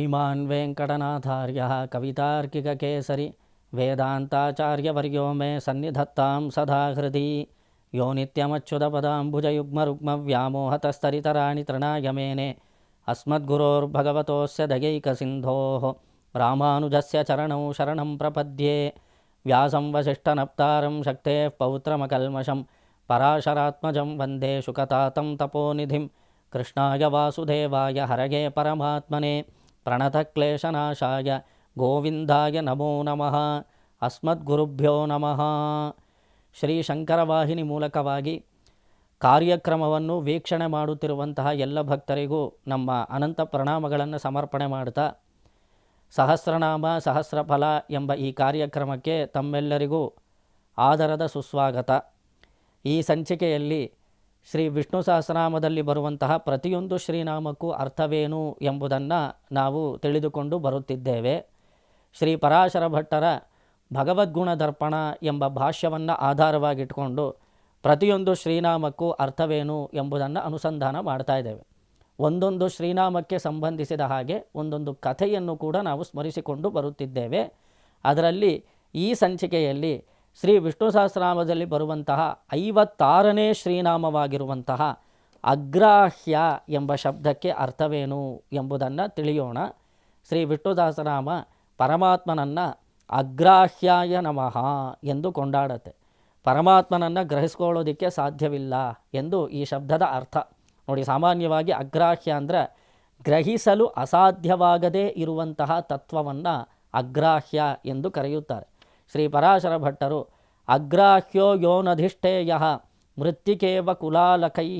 ಶ್ರೀಮಾನ್ ವೆಂಕಟನಾಥಾರ್ಯಃ ಕವಿತಾರ್ಕಿಕಕೇಸರಿ ವೇದಾಂತಾಚಾರ್ಯವರ್ಯೋ ಮೇ ಸನ್ನಿಧತ್ತಾಂ ಸದಾ ಹೃದಿ ಯೋ ನಿತ್ಯಮಚ್ಯುತಪದಾಂಬುಜಯುಗ್ಮರುಗ್ಮವ್ಯಾಮೋಹತಸ್ತರಿತರಾಣಿ ತೃಣಾಯ ಮೇನೆ ಅಸ್ಮದ್ಗುರೋರ್ಭಗವತೋಸ್ಯ ದಯೈಕಸಿಂಧೋಃ ರಾಮಾನುಜಸ್ಯ ಚರಣೌ ಶರಣಂ ಪ್ರಪದ್ಯೆ ವ್ಯಾಸಂ ವಸಿಷ್ಠನಪ್ತಾರಂ ಶಕ್ತೇಃ ಪೌತ್ರಮಕಲ್ಮಷಂ ಪರಾಶರಾತ್ಮಜಂ ವಂದೇ ಶುಕತಾತಂ ತಪೋನಿಧಿಂ ಕೃಷ್ಣಾಯ ವಾಸುದೇವಾಯ ಹರಯೇ ಪರಮಾತ್ಮನೇ ಪ್ರಣತಕ್ಲೇಶನಾಶಾಯ ಗೋವಿಂದಾಯ ನಮೋ ನಮಃ. ಅಸ್ಮದ್ಗುರುಭ್ಯೋ ನಮಃ. ಶ್ರೀ ಶಂಕರವಾಹಿನಿ ಮೂಲಕವಾಗಿ ಕಾರ್ಯಕ್ರಮವನ್ನು ವೀಕ್ಷಣೆ ಮಾಡುತ್ತಿರುವಂತಹ ಎಲ್ಲ ಭಕ್ತರಿಗೂ ನಮ್ಮ ಅನಂತ ಪ್ರಣಾಮಗಳನ್ನು ಸಮರ್ಪಣೆ ಮಾಡ್ತಾ, ಸಹಸ್ರನಾಮ ಸಹಸ್ರಫಲ ಎಂಬ ಈ ಕಾರ್ಯಕ್ರಮಕ್ಕೆ ತಮ್ಮೆಲ್ಲರಿಗೂ ಆದರದ ಸುಸ್ವಾಗತ. ಈ ಸಂಚಿಕೆಯಲ್ಲಿ ಶ್ರೀ ವಿಷ್ಣು ಸಹಸ್ರನಾಮದಲ್ಲಿ ಬರುವಂತಹ ಪ್ರತಿಯೊಂದು ಶ್ರೀನಾಮಕ್ಕೂ ಅರ್ಥವೇನು ಎಂಬುದನ್ನು ನಾವು ತಿಳಿದುಕೊಂಡು ಬರುತ್ತಿದ್ದೇವೆ. ಶ್ರೀ ಪರಾಶರ ಭಟ್ಟರ ಭಗವದ್ಗುಣ ದರ್ಪಣ ಎಂಬ ಭಾಷ್ಯವನ್ನು ಆಧಾರವಾಗಿಟ್ಕೊಂಡು ಪ್ರತಿಯೊಂದು ಶ್ರೀನಾಮಕ್ಕೂ ಅರ್ಥವೇನು ಎಂಬುದನ್ನು ಅನುಸಂಧಾನ ಮಾಡ್ತಾ ಇದ್ದೇವೆ. ಒಂದೊಂದು ಶ್ರೀನಾಮಕ್ಕೆ ಸಂಬಂಧಿಸಿದ ಹಾಗೆ ಒಂದೊಂದು ಕಥೆಯನ್ನು ಕೂಡ ನಾವು ಸ್ಮರಿಸಿಕೊಂಡು ಬರುತ್ತಿದ್ದೇವೆ. ಅದರಲ್ಲಿ ಈ ಸಂಚಿಕೆಯಲ್ಲಿ ಶ್ರೀ ವಿಷ್ಣು ಸಹಸ್ರನಾಮದಲ್ಲಿ ಬರುವಂತಹ 56ನೇ ಶ್ರೀನಾಮವಾಗಿರುವಂತಹ ಅಗ್ರಾಹ್ಯ ಎಂಬ ಶಬ್ದಕ್ಕೆ ಅರ್ಥವೇನು ಎಂಬುದನ್ನು ತಿಳಿಯೋಣ. ಶ್ರೀ ವಿಷ್ಣು ಸಹಸ್ರನಾಮ ಪರಮಾತ್ಮನನ್ನು ಅಗ್ರಾಹ್ಯಾಯ ನಮಃ ಎಂದು ಕೊಂಡಾಡುತ್ತೆ. ಪರಮಾತ್ಮನನ್ನು ಗ್ರಹಿಸ್ಕೊಳ್ಳೋದಕ್ಕೆ ಸಾಧ್ಯವಿಲ್ಲ ಎಂದು ಈ ಶಬ್ದದ ಅರ್ಥ. ನೋಡಿ, ಸಾಮಾನ್ಯವಾಗಿ ಅಗ್ರಾಹ್ಯ ಅಂದರೆ ಗ್ರಹಿಸಲು ಅಸಾಧ್ಯವಾಗದೇ ಇರುವಂತಹ ತತ್ವವನ್ನು ಅಗ್ರಾಹ್ಯ ಎಂದು ಕರೆಯುತ್ತಾರೆ. ಶ್ರೀ ಪರಾಶರ ಭಟ್ಟರು ಅಗ್ರಾಹ್ಯೋ ಯೋನಧಿಷ್ಠೇಯ ಮೃತ್ತಿಕೇವ ಕುಲಾಲಕೈ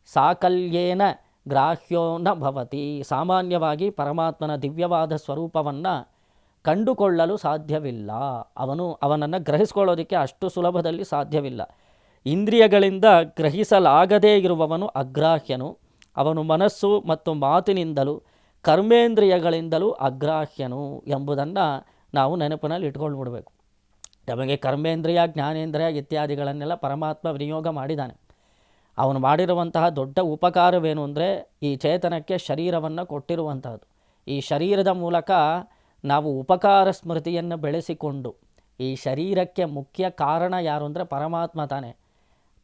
ಸಾಕಲ್ಯೇನ ಗ್ರಾಹ್ಯೋ ನ ಭವತಿ. ಸಾಮಾನ್ಯವಾಗಿ ಪರಮಾತ್ಮನ ದಿವ್ಯವಾದ ಸ್ವರೂಪವನ್ನು ಕಂಡುಕೊಳ್ಳಲು ಸಾಧ್ಯವಿಲ್ಲ. ಅವನನ್ನು ಗ್ರಹಿಸ್ಕೊಳ್ಳೋದಕ್ಕೆ ಅಷ್ಟು ಸುಲಭದಲ್ಲಿ ಸಾಧ್ಯವಿಲ್ಲ. ಇಂದ್ರಿಯಗಳಿಂದ ಗ್ರಹಿಸಲಾಗದೇ ಇರುವವನು ಅಗ್ರಾಹ್ಯನು. ಅವನು ಮನಸ್ಸು ಮತ್ತು ಮಾತಿನಿಂದಲೂ ಕರ್ಮೇಂದ್ರಿಯಗಳಿಂದಲೂ ಅಗ್ರಾಹ್ಯನು ಎಂಬುದನ್ನು ನಾವು ನೆನಪಿನಲ್ಲಿ ಇಟ್ಕೊಂಡ್ಬಿಡ್ಬೇಕು. ನಮಗೆ ಕರ್ಮೇಂದ್ರಿಯ, ಜ್ಞಾನೇಂದ್ರಿಯ ಇತ್ಯಾದಿಗಳನ್ನೆಲ್ಲ ಪರಮಾತ್ಮ ವಿನಿಯೋಗ ಮಾಡಿದ್ದಾನೆ. ಅವನು ಮಾಡಿರುವಂತಹ ದೊಡ್ಡ ಉಪಕಾರವೇನು ಅಂದರೆ ಈ ಚೇತನಕ್ಕೆ ಶರೀರವನ್ನು ಕೊಟ್ಟಿರುವಂತಹದ್ದು. ಈ ಶರೀರದ ಮೂಲಕ ನಾವು ಉಪಕಾರ ಸ್ಮೃತಿಯನ್ನು ಬೆಳೆಸಿಕೊಂಡು, ಈ ಶರೀರಕ್ಕೆ ಮುಖ್ಯ ಕಾರಣ ಯಾರು ಅಂದರೆ ಪರಮಾತ್ಮ ತಾನೆ.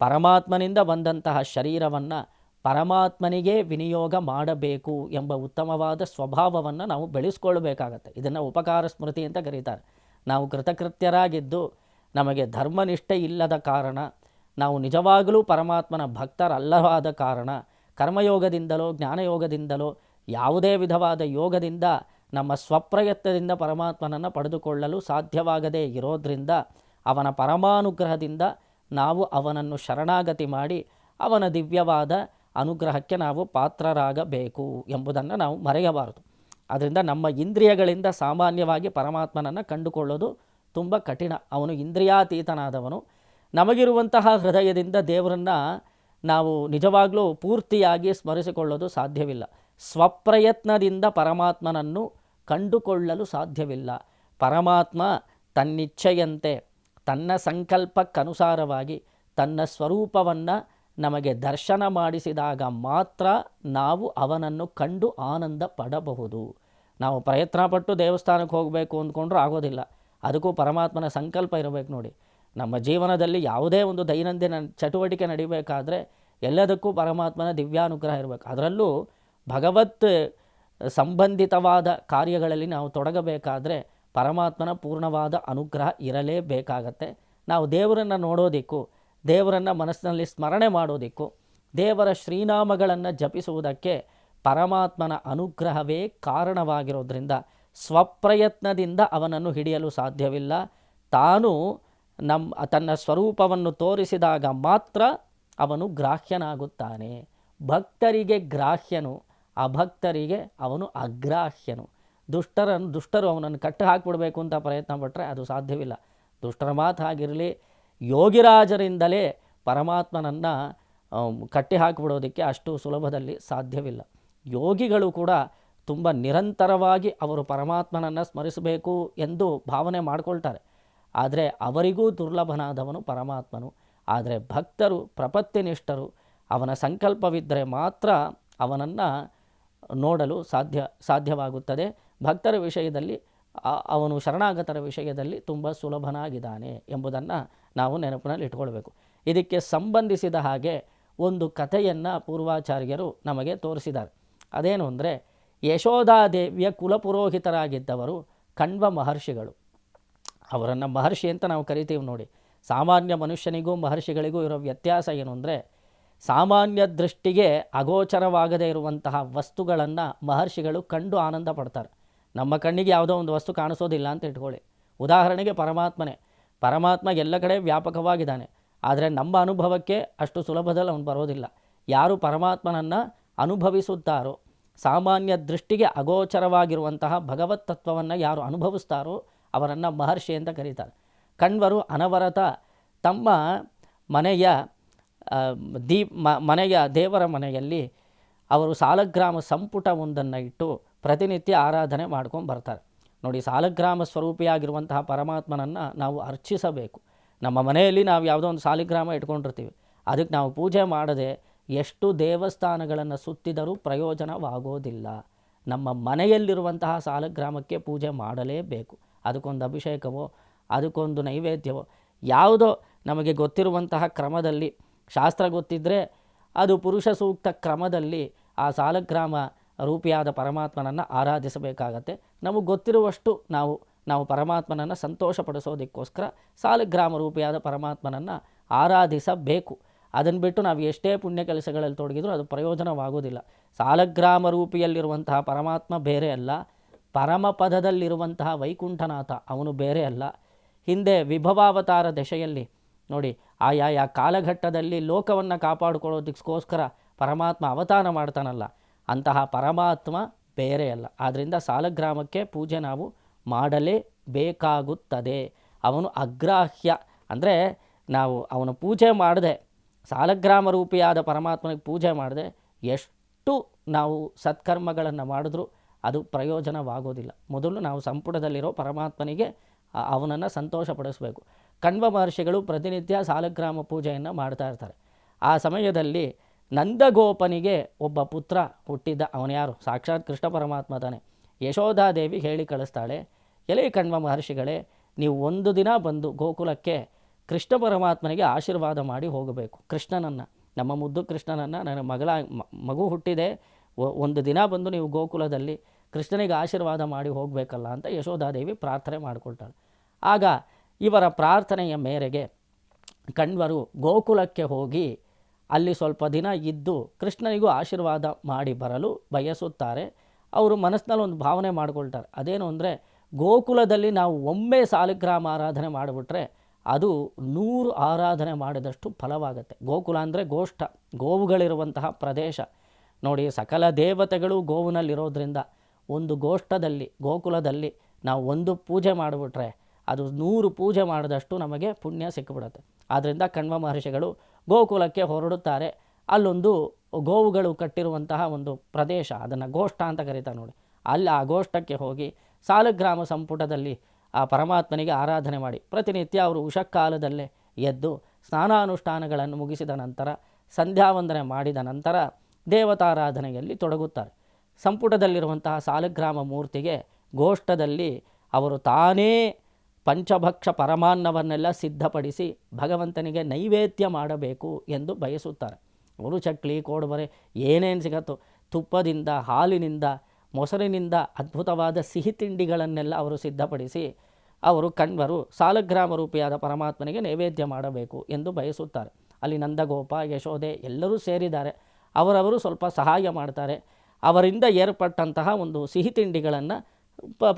ಪರಮಾತ್ಮನಿಂದ ಬಂದಂತಹ ಶರೀರವನ್ನು ಪರಮಾತ್ಮನಿಗೆ ವಿನಿಯೋಗ ಮಾಡಬೇಕು ಎಂಬ ಉತ್ತಮವಾದ ಸ್ವಭಾವವನ್ನು ನಾವು ಬೆಳೆಸ್ಕೊಳ್ಬೇಕಾಗತ್ತೆ. ಇದನ್ನು ಉಪಕಾರ ಸ್ಮೃತಿ ಅಂತ ಕರೀತಾರೆ. ನಾವು ಕೃತಕೃತ್ಯರಾಗಿದ್ದು ನಮಗೆ ಧರ್ಮನಿಷ್ಠೆ ಇಲ್ಲದ ಕಾರಣ, ನಾವು ನಿಜವಾಗಲೂ ಪರಮಾತ್ಮನ ಭಕ್ತರಲ್ಲವಾದ ಕಾರಣ, ಕರ್ಮಯೋಗದಿಂದಲೋ ಜ್ಞಾನಯೋಗದಿಂದಲೋ ಯಾವುದೇ ವಿಧವಾದ ಯೋಗದಿಂದ ನಮ್ಮ ಸ್ವಪ್ರಯತ್ನದಿಂದ ಪರಮಾತ್ಮನನ್ನು ಪಡೆದುಕೊಳ್ಳಲು ಸಾಧ್ಯವಾಗದೇ ಇರೋದರಿಂದ ಅವನ ಪರಮಾನುಗ್ರಹದಿಂದ ನಾವು ಅವನನ್ನು ಶರಣಾಗತಿ ಮಾಡಿ ಅವನ ದಿವ್ಯವಾದ ಅನುಗ್ರಹಕ್ಕೆ ನಾವು ಪಾತ್ರರಾಗಬೇಕು ಎಂಬುದನ್ನು ನಾವು ಮರೆಯಬಾರದು. ಆದ್ದರಿಂದ ನಮ್ಮ ಇಂದ್ರಿಯಗಳಿಂದ ಸಾಮಾನ್ಯವಾಗಿ ಪರಮಾತ್ಮನನ್ನು ಕಂಡುಕೊಳ್ಳೋದು ತುಂಬ ಕಠಿಣ. ಅವನು ಇಂದ್ರಿಯಾತೀತನಾದವನು. ನಮಗಿರುವಂತಹ ಹೃದಯದಿಂದ ದೇವರನ್ನು ನಾವು ನಿಜವಾಗಲೂ ಪೂರ್ತಿಯಾಗಿ ಸ್ಮರಿಸಿಕೊಳ್ಳೋದು ಸಾಧ್ಯವಿಲ್ಲ. ಸ್ವಪ್ರಯತ್ನದಿಂದ ಪರಮಾತ್ಮನನ್ನು ಕಂಡುಕೊಳ್ಳಲು ಸಾಧ್ಯವಿಲ್ಲ. ಪರಮಾತ್ಮ ತನ್ನಿಚ್ಛೆಯಂತೆ ತನ್ನ ಸಂಕಲ್ಪಕ್ಕನುಸಾರವಾಗಿ ತನ್ನ ಸ್ವರೂಪವನ್ನು ನಮಗೆ ದರ್ಶನ ಮಾಡಿಸಿದಾಗ ಮಾತ್ರ ನಾವು ಅವನನ್ನು ಕಂಡು ಆನಂದ ಪಡಬಹುದು. ನಾವು ಪ್ರಯತ್ನಪಟ್ಟು ದೇವಸ್ಥಾನಕ್ಕೆ ಹೋಗಬೇಕು ಅಂದ್ಕೊಂಡ್ರೂ ಆಗೋದಿಲ್ಲ. ಅದಕ್ಕೂ ಪರಮಾತ್ಮನ ಸಂಕಲ್ಪ ಇರಬೇಕು. ನೋಡಿ, ನಮ್ಮ ಜೀವನದಲ್ಲಿ ಯಾವುದೇ ಒಂದು ದೈನಂದಿನ ಚಟುವಟಿಕೆ ನಡಿಬೇಕಾದ್ರೆ ಎಲ್ಲದಕ್ಕೂ ಪರಮಾತ್ಮನ ದಿವ್ಯಾನುಗ್ರಹ ಇರಬೇಕು. ಅದರಲ್ಲೂ ಭಗವತ್ ಸಂಬಂಧಿತವಾದ ಕಾರ್ಯಗಳಲ್ಲಿ ನಾವು ತೊಡಗಬೇಕಾದ್ರೆ ಪರಮಾತ್ಮನ ಪೂರ್ಣವಾದ ಅನುಗ್ರಹ ಇರಲೇಬೇಕಾಗತ್ತೆ. ನಾವು ದೇವರನ್ನು ನೋಡೋದಿಕ್ಕೂ, ದೇವರನ್ನು ಮನಸ್ಸಿನಲ್ಲಿ ಸ್ಮರಣೆ ಮಾಡೋದಿಕ್ಕೂ, ದೇವರ ಶ್ರೀನಾಮಗಳನ್ನು ಜಪಿಸುವುದಕ್ಕೆ ಪರಮಾತ್ಮನ ಅನುಗ್ರಹವೇ ಕಾರಣವಾಗಿರೋದ್ರಿಂದ ಸ್ವಪ್ರಯತ್ನದಿಂದ ಅವನನ್ನು ಹಿಡಿಯಲು ಸಾಧ್ಯವಿಲ್ಲ. ತಾನು ತನ್ನ ಸ್ವರೂಪವನ್ನು ತೋರಿಸಿದಾಗ ಮಾತ್ರ ಅವನು ಗ್ರಾಹ್ಯನಾಗುತ್ತಾನೆ. ಭಕ್ತರಿಗೆ ಗ್ರಾಹ್ಯನು, ಅಭಕ್ತರಿಗೆ ಅವನು ಅಗ್ರಾಹ್ಯನು. ದುಷ್ಟರು ಅವನನ್ನು ಕಟ್ಟು ಹಾಕಿಬಿಡಬೇಕು ಅಂತ ಪ್ರಯತ್ನ ಪಟ್ಟರೆ ಅದು ಸಾಧ್ಯವಿಲ್ಲ. ದುಷ್ಟರ ಮಾತು ಆಗಿರಲಿ, ಯೋಗಿರಾಜರಿಂದಲೇ ಪರಮಾತ್ಮನನ್ನು ಕಟ್ಟಿ ಹಾಕಿಬಿಡೋದಕ್ಕೆ ಅಷ್ಟು ಸುಲಭದಲ್ಲಿ ಸಾಧ್ಯವಿಲ್ಲ. ಯೋಗಿಗಳು ಕೂಡ ತುಂಬ ನಿರಂತರವಾಗಿ ಅವರು ಪರಮಾತ್ಮನನ್ನು ಸ್ಮರಿಸಬೇಕು ಎಂದು ಭಾವನೆ ಮಾಡಿಕೊಳ್ತಾರೆ. ಆದರೆ ಅವರಿಗೂ ದುರ್ಲಭನಾದವನು ಪರಮಾತ್ಮನು. ಆದರೆ ಭಕ್ತರು, ಪ್ರಪತ್ತಿನಿಷ್ಠರು, ಅವನ ಸಂಕಲ್ಪವಿದ್ದರೆ ಮಾತ್ರ ಅವನನ್ನು ನೋಡಲು ಸಾಧ್ಯವಾಗುತ್ತದೆ. ಭಕ್ತರ ವಿಷಯದಲ್ಲಿ ಅವನು ಶರಣಾಗತರ ವಿಷಯದಲ್ಲಿ ತುಂಬ ಸುಲಭನಾಗಿದ್ದಾನೆ ಎಂಬುದನ್ನು ನಾವು ನೆನಪಿನಲ್ಲಿ ಇಟ್ಕೊಳ್ಬೇಕು. ಇದಕ್ಕೆ ಸಂಬಂಧಿಸಿದ ಹಾಗೆ ಒಂದು ಕಥೆಯನ್ನು ಪೂರ್ವಾಚಾರ್ಯರು ನಮಗೆ ತೋರಿಸಿದ್ದಾರೆ. ಅದೇನು ಅಂದರೆ, ಯಶೋಧಾದೇವಿಯ ಕುಲಪುರೋಹಿತರಾಗಿದ್ದವರು ಕಣ್ವ ಮಹರ್ಷಿಗಳು. ಅವರನ್ನು ಮಹರ್ಷಿ ಅಂತ ನಾವು ಕರಿತೀವಿ ನೋಡಿ. ಸಾಮಾನ್ಯ ಮನುಷ್ಯನಿಗೂ ಮಹರ್ಷಿಗಳಿಗೂ ಇರೋ ವ್ಯತ್ಯಾಸ ಏನು ಅಂದರೆ, ಸಾಮಾನ್ಯ ದೃಷ್ಟಿಗೆ ಅಗೋಚರವಾಗದೇ ಇರುವಂತಹ ವಸ್ತುಗಳನ್ನು ಮಹರ್ಷಿಗಳು ಕಂಡು ಆನಂದ ಪಡ್ತಾರೆ. ನಮ್ಮ ಕಣ್ಣಿಗೆ ಯಾವುದೋ ಒಂದು ವಸ್ತು ಕಾಣಿಸೋದಿಲ್ಲ ಅಂತ ಇಟ್ಕೊಳ್ಳಿ. ಉದಾಹರಣೆಗೆ ಪರಮಾತ್ಮ ಎಲ್ಲ ಕಡೆ ವ್ಯಾಪಕವಾಗಿದ್ದಾನೆ. ಆದರೆ ನಮ್ಮ ಅನುಭವಕ್ಕೆ ಅಷ್ಟು ಸುಲಭದಲ್ಲಿ ಅವನು ಬರೋದಿಲ್ಲ. ಯಾರು ಪರಮಾತ್ಮನನ್ನು ಅನುಭವಿಸುತ್ತಾರೋ, ಸಾಮಾನ್ಯ ದೃಷ್ಟಿಗೆ ಅಗೋಚರವಾಗಿರುವಂತಹ ಭಗವತ್ ತತ್ವವನ್ನು ಯಾರು ಅನುಭವಿಸ್ತಾರೋ ಅವರನ್ನು ಮಹರ್ಷಿ ಅಂತ ಕರೀತಾರೆ. ಕಣ್ವರು ಅನವರತ ತಮ್ಮ ಮನೆಯ ದೇವರ ಮನೆಯಲ್ಲಿ ಅವರು ಸಾಲಗ್ರಾಮ ಸಂಪುಟವೊಂದನ್ನು ಇಟ್ಟು ಪ್ರತಿನಿತ್ಯ ಆರಾಧನೆ ಮಾಡ್ಕೊಂಡು ಬರ್ತಾರೆ. ನೋಡಿ, ಸಾಲಗ್ರಾಮ ಸ್ವರೂಪಿಯಾಗಿರುವಂತಹ ಪರಮಾತ್ಮನನ್ನು ನಾವು ಅರ್ಚಿಸಬೇಕು. ನಮ್ಮ ಮನೆಯಲ್ಲಿ ನಾವು ಯಾವುದೋ ಒಂದು ಸಾಲಿಗ್ರಾಮ ಇಟ್ಕೊಂಡಿರ್ತೀವಿ, ಅದಕ್ಕೆ ನಾವು ಪೂಜೆ ಮಾಡದೆ ಎಷ್ಟು ದೇವಸ್ಥಾನಗಳನ್ನು ಸುತ್ತಿದರೂ ಪ್ರಯೋಜನವಾಗೋದಿಲ್ಲ. ನಮ್ಮ ಮನೆಯಲ್ಲಿರುವಂತಹ ಸಾಲಗ್ರಾಮಕ್ಕೆ ಪೂಜೆ ಮಾಡಲೇಬೇಕು. ಅದಕ್ಕೊಂದು ಅಭಿಷೇಕವೋ ಅದಕ್ಕೊಂದು ನೈವೇದ್ಯವೋ ಯಾವುದೋ ನಮಗೆ ಗೊತ್ತಿರುವಂತಹ ಕ್ರಮದಲ್ಲಿ, ಶಾಸ್ತ್ರ ಗೊತ್ತಿದ್ದರೆ ಅದು ಪುರುಷ ಸೂಕ್ತ ಕ್ರಮದಲ್ಲಿ ಆ ಸಾಲಗ್ರಾಮ ರೂಪಿಯಾದ ಪರಮಾತ್ಮನನ್ನು ಆರಾಧಿಸಬೇಕಾಗತ್ತೆ. ನಮಗೆ ಗೊತ್ತಿರುವಷ್ಟು ನಾವು ಪರಮಾತ್ಮನನ್ನು ಸಂತೋಷಪಡಿಸೋದಕ್ಕೋಸ್ಕರ ಸಾಲಗ್ರಾಮ ರೂಪಿಯಾದ ಪರಮಾತ್ಮನನ್ನು ಆರಾಧಿಸಬೇಕು. ಅದನ್ನು ಬಿಟ್ಟು ನಾವು ಎಷ್ಟೇ ಪುಣ್ಯ ಕೆಲಸಗಳಲ್ಲಿ ತೊಡಗಿದ್ರೂ ಅದು ಪ್ರಯೋಜನವಾಗೋದಿಲ್ಲ. ಸಾಲಗ್ರಾಮ ರೂಪಿಯಲ್ಲಿರುವಂತಹ ಪರಮಾತ್ಮ ಬೇರೆ ಅಲ್ಲ, ಪರಮಪದದಲ್ಲಿರುವಂತಹ ವೈಕುಂಠನಾಥ ಅವನು ಬೇರೆ ಅಲ್ಲ. ಹಿಂದೆ ವಿಭವಾವತಾರ ದಶೆಯಲ್ಲಿ ನೋಡಿ, ಆಯಾ ಕಾಲಘಟ್ಟದಲ್ಲಿ ಲೋಕವನ್ನು ಕಾಪಾಡಿಕೊಳ್ಳೋದಕ್ಕೋಸ್ಕರ ಪರಮಾತ್ಮ ಅವತಾರ ಮಾಡ್ತಾನಲ್ಲ, ಅಂತಹ ಪರಮಾತ್ಮ ಬೇರೆ ಅಲ್ಲ. ಆದ್ದರಿಂದ ಸಾಲಗ್ರಾಮಕ್ಕೆ ಪೂಜೆ ನಾವು ಮಾಡಲೇಬೇಕಾಗುತ್ತದೆ. ಅವನು ಅಗ್ರಾಹ್ಯ. ಅಂದರೆ ನಾವು ಅವನ ಪೂಜೆ ಮಾಡದೆ, ಸಾಲಗ್ರಾಮ ರೂಪಿಯಾದ ಪರಮಾತ್ಮನಿಗೆ ಪೂಜೆ ಮಾಡದೆ ಎಷ್ಟು ನಾವು ಸತ್ಕರ್ಮಗಳನ್ನು ಮಾಡಿದ್ರೂ ಅದು ಪ್ರಯೋಜನವಾಗೋದಿಲ್ಲ. ಮೊದಲು ನಾವು ಸಂಪುಟದಲ್ಲಿರೋ ಪರಮಾತ್ಮನಿಗೆ ಅವನನ್ನು ಸಂತೋಷಪಡಿಸಬೇಕು. ಕಣ್ವ ಮಹರ್ಷಿಗಳು ಪ್ರತಿನಿತ್ಯ ಸಾಲಗ್ರಾಮ ಪೂಜೆಯನ್ನು ಮಾಡ್ತಾ ಇರ್ತಾರೆ. ಆ ಸಮಯದಲ್ಲಿ ನಂದಗೋಪನಿಗೆ ಒಬ್ಬ ಪುತ್ರ ಹುಟ್ಟಿದ್ದ. ಅವನು ಯಾರು? ಸಾಕ್ಷಾತ್ ಕೃಷ್ಣ ಪರಮಾತ್ಮ ತಾನೆ. ಯಶೋಧಾದೇವಿ ಹೇಳಿ ಕಳಿಸ್ತಾಳೆ, ಎಲೆ ಕಣ್ವ ಮಹರ್ಷಿಗಳೇ, ನೀವು ಒಂದು ದಿನ ಬಂದು ಗೋಕುಲಕ್ಕೆ ಕೃಷ್ಣ ಪರಮಾತ್ಮನಿಗೆ ಆಶೀರ್ವಾದ ಮಾಡಿ ಹೋಗಬೇಕು. ಕೃಷ್ಣನನ್ನು, ನಮ್ಮ ಮುದ್ದು ಕೃಷ್ಣನನ್ನು, ನನ್ನ ಮಗು ಹುಟ್ಟಿದೆ, ಒಂದು ದಿನ ಬಂದು ನೀವು ಗೋಕುಲದಲ್ಲಿ ಕೃಷ್ಣನಿಗೆ ಆಶೀರ್ವಾದ ಮಾಡಿ ಹೋಗಬೇಕಲ್ಲ ಅಂತ ಯಶೋಧಾದೇವಿ ಪ್ರಾರ್ಥನೆ ಮಾಡಿಕೊಳ್ತಾಳೆ. ಆಗ ಇವರ ಪ್ರಾರ್ಥನೆಯ ಮೇರೆಗೆ ಕಣ್ವರು ಗೋಕುಲಕ್ಕೆ ಹೋಗಿ ಅಲ್ಲಿ ಸ್ವಲ್ಪ ದಿನ ಇದ್ದು ಕೃಷ್ಣನಿಗೂ ಆಶೀರ್ವಾದ ಮಾಡಿ ಬರಲು ಬಯಸುತ್ತಾರೆ. ಅವರು ಮನಸ್ಸಿನಲ್ಲಿ ಒಂದು ಭಾವನೆ ಮಾಡಿಕೊಳ್ತಾರೆ. ಅದೇನು ಅಂದರೆ, ಗೋಕುಲದಲ್ಲಿ ನಾವು ಒಮ್ಮೆ ಸಾಲಿಗ್ರಾಮ ಆರಾಧನೆ ಮಾಡಿಬಿಟ್ರೆ ಅದು 100 ಆರಾಧನೆ ಮಾಡಿದಷ್ಟು ಫಲವಾಗುತ್ತೆ. ಗೋಕುಲ ಅಂದರೆ ಗೋಷ್ಠ, ಗೋವುಗಳಿರುವಂತಹ ಪ್ರದೇಶ. ನೋಡಿ, ಸಕಲ ದೇವತೆಗಳು ಗೋವಿನಲ್ಲಿರೋದ್ರಿಂದ ಒಂದು ಗೋಷ್ಠದಲ್ಲಿ, ಗೋಕುಲದಲ್ಲಿ ನಾವು ಒಂದು ಪೂಜೆ ಮಾಡಿಬಿಟ್ರೆ ಅದು 100 ಪೂಜೆ ಮಾಡಿದಷ್ಟು ನಮಗೆ ಪುಣ್ಯ ಸಿಕ್ಕಿಬಿಡುತ್ತೆ. ಆದ್ದರಿಂದ ಕಣ್ವ ಮಹರ್ಷಿಗಳು ಗೋಕುಲಕ್ಕೆ ಹೊರಡುತ್ತಾರೆ. ಅಲ್ಲೊಂದು ಗೋವುಗಳು ಕಟ್ಟಿರುವಂತಹ ಒಂದು ಪ್ರದೇಶ, ಅದನ್ನು ಗೋಷ್ಠ ಅಂತ ಕರೀತಾರೆ ನೋಡಿ. ಅಲ್ಲಿ ಆ ಗೋಷ್ಠಕ್ಕೆ ಹೋಗಿ ಸಾಲಗ್ರಾಮ ಸಂಪುಟದಲ್ಲಿ ಆ ಪರಮಾತ್ಮನಿಗೆ ಆರಾಧನೆ ಮಾಡಿ ಪ್ರತಿನಿತ್ಯ ಅವರು ಉಷಕ್ಕಾಲದಲ್ಲೇ ಎದ್ದು ಸ್ನಾನಾನುಷ್ಠಾನಗಳನ್ನು ಮುಗಿಸಿದ ನಂತರ, ಸಂಧ್ಯಾವಂದನೆ ಮಾಡಿದ ನಂತರ ದೇವತಾರಾಧನೆಯಲ್ಲಿ ತೊಡಗುತ್ತಾರೆ. ಸಂಪುಟದಲ್ಲಿರುವಂತಹ ಸಾಲಗ್ರಾಮ ಮೂರ್ತಿಗೆ ಗೋಷ್ಠದಲ್ಲಿ ಅವರು ತಾನೇ ಪಂಚಭಕ್ಷ ಪರಮಾನ್ನವನ್ನೆಲ್ಲ ಸಿದ್ಧಪಡಿಸಿ ಭಗವಂತನಿಗೆ ನೈವೇದ್ಯ ಮಾಡಬೇಕು ಎಂದು ಬಯಸುತ್ತಾರೆ. ಅವರು ಚಕ್ಲಿ, ಕೋಡುಬರೆ ಏನೇನು ಸಿಗತ್ತೋ, ತುಪ್ಪದಿಂದ, ಹಾಲಿನಿಂದ, ಮೊಸರಿನಿಂದ ಅದ್ಭುತವಾದ ಸಿಹಿ ತಿಂಡಿಗಳನ್ನೆಲ್ಲ ಅವರು ಸಿದ್ಧಪಡಿಸಿ ಅವರು ಕಣ್ವರು ಸಾಲಗ್ರಾಮ ರೂಪಿಯಾದ ಪರಮಾತ್ಮನಿಗೆ ನೈವೇದ್ಯ ಮಾಡಬೇಕು ಎಂದು ಬಯಸುತ್ತಾರೆ. ಅಲ್ಲಿ ನಂದಗೋಪ, ಯಶೋದೆ ಎಲ್ಲರೂ ಸೇರಿದ್ದಾರೆ. ಅವರವರು ಸ್ವಲ್ಪ ಸಹಾಯ ಮಾಡ್ತಾರೆ. ಅವರಿಂದ ಏರ್ಪಟ್ಟಂತಹ ಒಂದು ಸಿಹಿ ತಿಂಡಿಗಳನ್ನು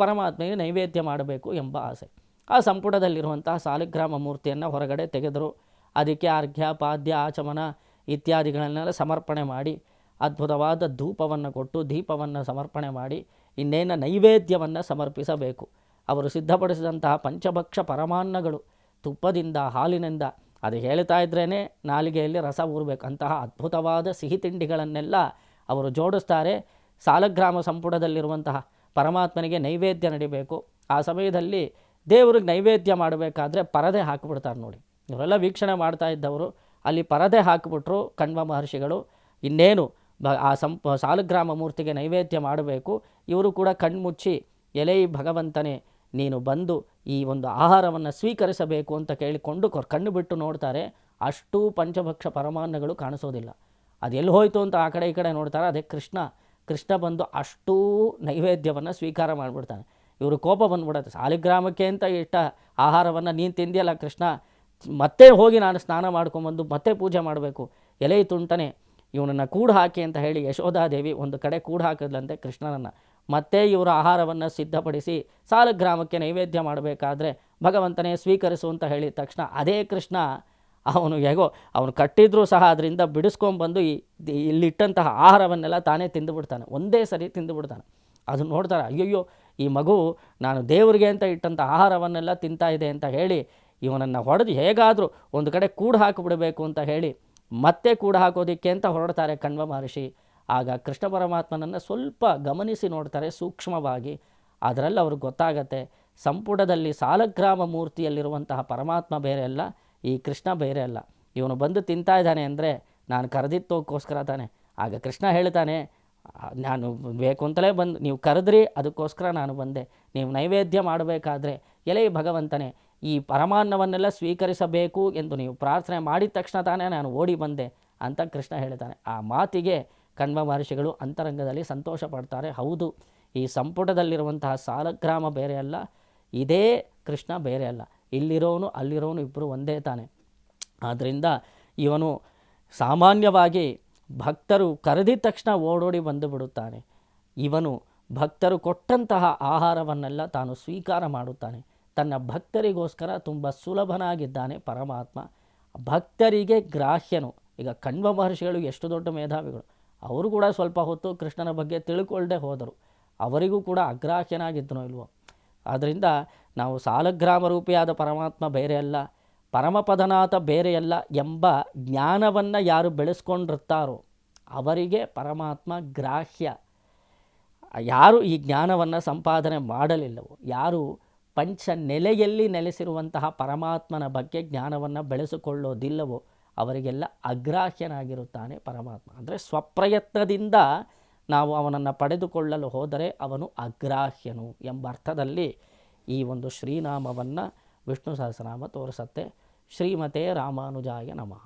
ಪರಮಾತ್ಮನಿಗೆ ನೈವೇದ್ಯ ಮಾಡಬೇಕು ಎಂಬ ಆಸೆ. ಆ ಸಂಪುಟದಲ್ಲಿರುವಂತಹ ಸಾಲಿಗ್ರಾಮ ಮೂರ್ತಿಯನ್ನು ಹೊರಗಡೆ ತೆಗೆದರು. ಅದಕ್ಕೆ ಅರ್ಘ್ಯ, ಪಾದ್ಯ, ಆಚಮನ ಇತ್ಯಾದಿಗಳನ್ನೆಲ್ಲ ಸಮರ್ಪಣೆ ಮಾಡಿ, ಅದ್ಭುತವಾದ ಧೂಪವನ್ನು ಕೊಟ್ಟು ದೀಪವನ್ನು ಸಮರ್ಪಣೆ ಮಾಡಿ ಇನ್ನೇನು ನೈವೇದ್ಯವನ್ನು ಸಮರ್ಪಿಸಬೇಕು. ಅವರು ಸಿದ್ಧಪಡಿಸಿದಂತಹ ಪಂಚಭಕ್ಷ ಪರಮಾನ್ನಗಳು ತುಪ್ಪದಿಂದ, ಹಾಲಿನಿಂದ, ಅದು ಹೇಳ್ತಾ ಇದ್ರೇ ನಾಲಿಗೆಯಲ್ಲಿ ರಸ ಊರಬೇಕು ಅಂತಹ ಅದ್ಭುತವಾದ ಸಿಹಿ ತಿಂಡಿಗಳನ್ನೆಲ್ಲ ಅವರು ಜೋಡಿಸ್ತಾರೆ. ಸಾಲಗ್ರಾಮ ಸಂಪುಟದಲ್ಲಿರುವಂತಹ ಪರಮಾತ್ಮನಿಗೆ ನೈವೇದ್ಯ ನಡಿಬೇಕು. ಆ ಸಮಯದಲ್ಲಿ ದೇವ್ರಿಗೆ ನೈವೇದ್ಯ ಮಾಡಬೇಕಾದ್ರೆ ಪರದೆ ಹಾಕಿಬಿಡ್ತಾರೆ ನೋಡಿ. ಇವರೆಲ್ಲ ವೀಕ್ಷಣೆ ಮಾಡ್ತಾ ಇದ್ದವರು ಅಲ್ಲಿ ಪರದೆ ಹಾಕಿಬಿಟ್ರು ಕಣ್ವ ಮಹರ್ಷಿಗಳು. ಇನ್ನೇನು ಸಾಲಗ್ರಾಮ ಮೂರ್ತಿಗೆ ನೈವೇದ್ಯ ಮಾಡಬೇಕು. ಇವರು ಕೂಡ ಕಣ್ಮುಚ್ಚಿ ಎಲೈ ಭಗವಂತನೇ ನೀನು ಬಂದು ಈ ಒಂದು ಆಹಾರವನ್ನು ಸ್ವೀಕರಿಸಬೇಕು ಅಂತ ಕೇಳಿಕೊಂಡು ಕಣ್ಣು ಬಿಟ್ಟು ನೋಡ್ತಾರೆ. ಅಷ್ಟೂ ಪಂಚಭಕ್ಷ ಪರಮಾನ್ನಗಳು ಕಾಣಿಸೋದಿಲ್ಲ. ಅದು ಎಲ್ಲಿ ಹೋಯಿತು ಅಂತ ಆ ಕಡೆ ಈ ಕಡೆ ನೋಡ್ತಾರೆ. ಅದೇ ಕೃಷ್ಣ ಬಂದು ಅಷ್ಟೂ ನೈವೇದ್ಯವನ್ನು ಸ್ವೀಕಾರ ಮಾಡಿಬಿಡ್ತಾನೆ. ಇವರು ಕೋಪ ಬಂದ್ಬಿಡುತ್ತೆ. ಸಾಲಿಗ್ರಾಮಕ್ಕೆ ಅಂತ ಇಟ್ಟ ಆಹಾರವನ್ನು ನೀನು ತಿಂದಿಯಲ್ಲ ಕೃಷ್ಣ, ಮತ್ತೆ ಹೋಗಿ ನಾನು ಸ್ನಾನ ಮಾಡ್ಕೊಂಬಂದು ಮತ್ತೆ ಪೂಜೆ ಮಾಡಬೇಕು, ಎಲೆ ತುಂಟನೆ ಇವನನ್ನು ಕೂಡು ಹಾಕಿ ಅಂತ ಹೇಳಿ ಯಶೋಧಾದೇವಿ ಒಂದು ಕಡೆ ಕೂಡು ಹಾಕಿದ್ಲಂತೆ ಕೃಷ್ಣನನ್ನು. ಮತ್ತೆ ಇವರು ಆಹಾರವನ್ನು ಸಿದ್ಧಪಡಿಸಿ ಸಾಲಗ್ರಾಮಕ್ಕೆ ನೈವೇದ್ಯ ಮಾಡಬೇಕಾದ್ರೆ ಭಗವಂತನೇ ಸ್ವೀಕರಿಸು ಅಂತ ಹೇಳಿದ ತಕ್ಷಣ ಅದೇ ಕೃಷ್ಣ ಅವನು ಕಟ್ಟಿದ್ರೂ ಸಹ ಅದರಿಂದ ಬಿಡಿಸ್ಕೊಂಡ್ಬಂದು ಇಲ್ಲಿಟ್ಟಂತಹ ಆಹಾರವನ್ನೆಲ್ಲ ತಾನೇ ತಿಂದುಬಿಡ್ತಾನೆ. ಒಂದೇ ಸರಿ ತಿಂದುಬಿಡ್ತಾನೆ. ಅದನ್ನು ನೋಡ್ತಾರೆ, ಅಯ್ಯಯ್ಯೋ ಈ ಮಗು ನಾನು ದೇವರಿಗೆ ಅಂತ ಇಟ್ಟಂಥ ಆಹಾರವನ್ನೆಲ್ಲ ತಿಂತಾ ಇದೆ ಅಂತ ಹೇಳಿ ಇವನನ್ನು ಹೊಡೆದು ಹೇಗಾದರೂ ಒಂದು ಕಡೆ ಕೂಡು ಹಾಕಿಬಿಡಬೇಕು ಅಂತ ಹೇಳಿ ಮತ್ತೆ ಕೂಡು ಹಾಕೋದಕ್ಕೆ ಅಂತ ಹೊರಡ್ತಾರೆ ಕಣ್ವ ಮಹರ್ಷಿ. ಆಗ ಕೃಷ್ಣ ಪರಮಾತ್ಮನನ್ನು ಸ್ವಲ್ಪ ಗಮನಿಸಿ ನೋಡ್ತಾರೆ ಸೂಕ್ಷ್ಮವಾಗಿ. ಅದರಲ್ಲಿ ಅವ್ರಿಗೆ ಗೊತ್ತಾಗತ್ತೆ ಸಂಪುಟದಲ್ಲಿ ಸಾಲಗ್ರಾಮ ಮೂರ್ತಿಯಲ್ಲಿರುವಂತಹ ಪರಮಾತ್ಮ ಬೇರೆ ಅಲ್ಲ, ಈ ಕೃಷ್ಣ ಬೇರೆ ಅಲ್ಲ. ಇವನು ಬಂದು ತಿಂತಾ ಇದ್ದಾನೆ ಅಂದರೆ ನಾನು ಕರೆದಿತ್ತೋಕ್ಕೋಸ್ಕರ ತಾನೆ. ಆಗ ಕೃಷ್ಣ ಹೇಳ್ತಾನೆ, ನಾನು ಬೇಕು ಅಂತಲೇ ಬಂದು ನೀವು ಕರೆದ್ರಿ, ಅದಕ್ಕೋಸ್ಕರ ನಾನು ಬಂದೆ. ನೀವು ನೈವೇದ್ಯ ಮಾಡಬೇಕಾದ್ರೆ ಎಲೆ ಭಗವಂತನೇ ಈ ಪರಮಾನ್ನವನ್ನೆಲ್ಲ ಸ್ವೀಕರಿಸಬೇಕು ಎಂದು ನೀವು ಪ್ರಾರ್ಥನೆ ಮಾಡಿದ ತಕ್ಷಣ ತಾನೇ ನಾನು ಓಡಿ ಬಂದೆ ಅಂತ ಕೃಷ್ಣ ಹೇಳ್ತಾನೆ. ಆ ಮಾತಿಗೆ ಕಣ್ವ ಮಹರ್ಷಿಗಳು ಅಂತರಂಗದಲ್ಲಿ ಸಂತೋಷ ಪಡ್ತಾರೆ. ಹೌದು, ಈ ಸಂಪುಟದಲ್ಲಿರುವಂತಹ ಸಾಲಗ್ರಾಮ ಬೇರೆ ಅಲ್ಲ, ಇದೇ ಕೃಷ್ಣ ಬೇರೆ ಅಲ್ಲ, ಇಲ್ಲಿರೋನು ಅಲ್ಲಿರೋನು ಇಬ್ಬರು ಒಂದೇ ತಾನೆ. ಆದ್ದರಿಂದ ಇವನು ಸಾಮಾನ್ಯವಾಗಿ ಭಕ್ತರು ಕರೆದಿದ ತಕ್ಷಣ ಓಡೋಡಿ ಬಂದು ಬಿಡುತ್ತಾನೆ. ಇವನು ಭಕ್ತರು ಕೊಟ್ಟಂತಹ ಆಹಾರವನ್ನೆಲ್ಲ ತಾನು ಸ್ವೀಕಾರ ಮಾಡುತ್ತಾನೆ. ತನ್ನ ಭಕ್ತರಿಗೋಸ್ಕರ ತುಂಬ ಸುಲಭನಾಗಿದ್ದಾನೆ ಪರಮಾತ್ಮ. ಭಕ್ತರಿಗೆ ಗ್ರಾಹ್ಯನು. ಈಗ ಕಣ್ವ ಮಹರ್ಷಿಗಳು ಎಷ್ಟು ದೊಡ್ಡ ಮೇಧಾವಿಗಳು, ಅವರು ಕೂಡ ಸ್ವಲ್ಪ ಹೊತ್ತು ಕೃಷ್ಣನ ಬಗ್ಗೆ ತಿಳ್ಕೊಳ್ಳದೆ ಹೋದರು. ಅವರಿಗೂ ಕೂಡ ಅಗ್ರಾಹ್ಯನಾಗಿದ್ದನೋ ಇಲ್ವೋ. ಆದ್ದರಿಂದ ನಾವು ಸಾಲಗ್ರಾಮ ರೂಪಿಯಾದ ಪರಮಾತ್ಮ ಬೇರೆ ಅಲ್ಲ, ಪರಮಪದನಾಥ ಬೇರೆಯಲ್ಲ ಎಂಬ ಜ್ಞಾನವನ್ನು ಯಾರು ಬೆಳೆಸ್ಕೊಂಡಿರ್ತಾರೋ ಅವರಿಗೆ ಪರಮಾತ್ಮ ಗ್ರಾಹ್ಯ. ಯಾರು ಈ ಜ್ಞಾನವನ್ನು ಸಂಪಾದನೆ ಮಾಡಲಿಲ್ಲವೋ, ಯಾರು ಪಂಚ ನೆಲೆಯಲ್ಲಿ ನೆಲೆಸಿರುವಂತಹ ಪರಮಾತ್ಮನ ಬಗ್ಗೆ ಜ್ಞಾನವನ್ನು ಬೆಳೆಸಿಕೊಳ್ಳೋದಿಲ್ಲವೋ ಅವರಿಗೆಲ್ಲ ಅಗ್ರಾಹ್ಯನಾಗಿರುತ್ತಾನೆ ಪರಮಾತ್ಮ. ಅಂದರೆ ಸ್ವಪ್ರಯತ್ನದಿಂದ ನಾವು ಅವನನ್ನು ಪಡೆದುಕೊಳ್ಳಲು ಹೋದರೆ ಅವನು ಅಗ್ರಾಹ್ಯನು ಎಂಬ ಅರ್ಥದಲ್ಲಿ ಈ ಒಂದು ಶ್ರೀನಾಮವನ್ನು ವಿಷ್ಣು ಸಹಸ್ರನಾಮ ತೋರಿಸುತ್ತೆ. ಶ್ರೀಮತೆ ರಾಮಾನುಜಾಯ ನಮಃ.